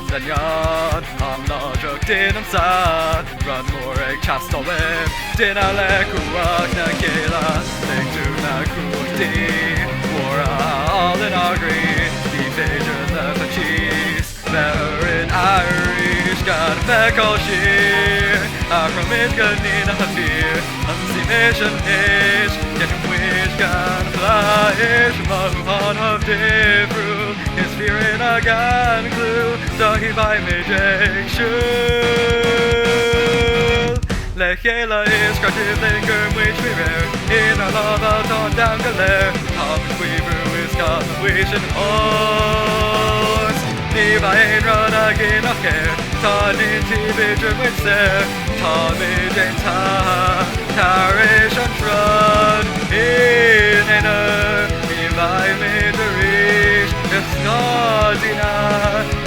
Daniad, am láidreacht ionamsa, run mór ag teastáil uaim, Duine le cumhacht na céile, ag dúinn a cumhachtaí, mór all in agri, ní féidir le cheese, fearr in Irish, gan feiceáil siar, agam Connigh a fearr, mission is, get him wish gan fly, man of different, his fear in a gun glue, doggy by me Le céile is scratches linger which we rare, in our love out on down galère, Thomas Weaver is got the wish and horse. Ní bhain run again a care, tá ninti bidr with ser, tá midin Tarish and trud in einer, ní bhain midrish, it's Dina,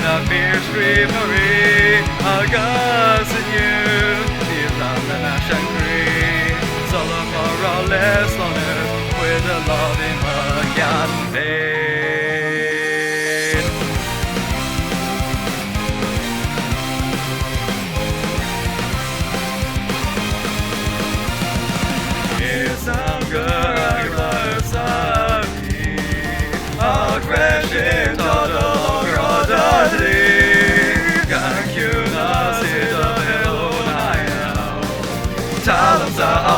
na fear scream nori, agas in you, ní lam na nash and green, Sula for all less on earth, with a loving again féin.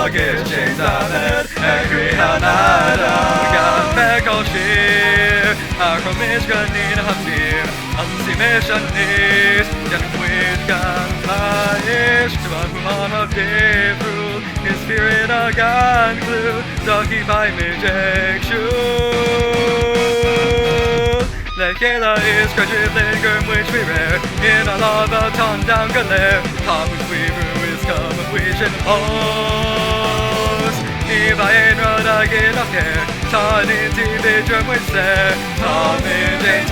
Agaibh chains on it, agree hanada, gan feiceáil siar, agam Connigh a fearr, mission is, get quid gan fleish, to a woman of different, his spirit a gan glue, doggy by me Le céile is scratches linger which we rare, in a love out on down galère, Thomas Weaver is come of wish and horse. Ní bhain run again a care, tá ninti bidr with ser, tá midin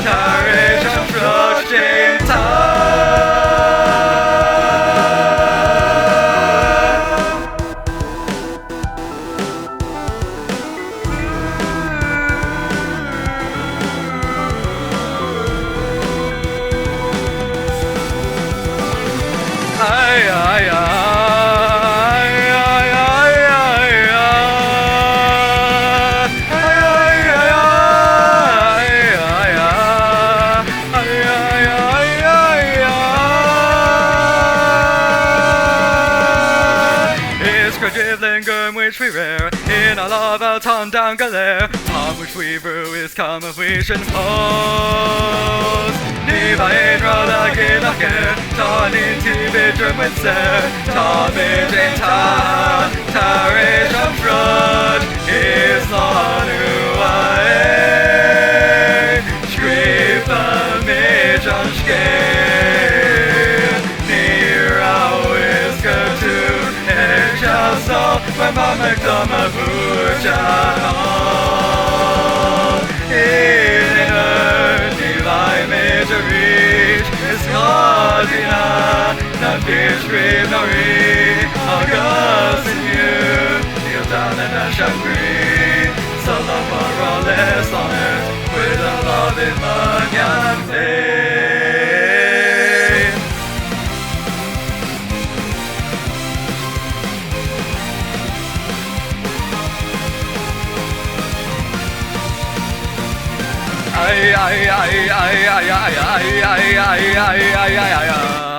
Tarish and trudge cheann which we rare, in a love out on down galère, Tom which we brew is come of wish and pose. Ní bhain run again a care, tá ninti bidr with ser, tá midin Tarish and trudge is slán uaim, screep a midge on scale, near our whisker to so when Mama come a in earth, divine major reach, it's Dina, not fear scream nori, agas in you, kneel down and dash and green, so love for all less on earth, with a love in again féin. Ay, ay, ay, ay, ay, ay, ay, ay, ay, ay, ay, ay, ay, ay.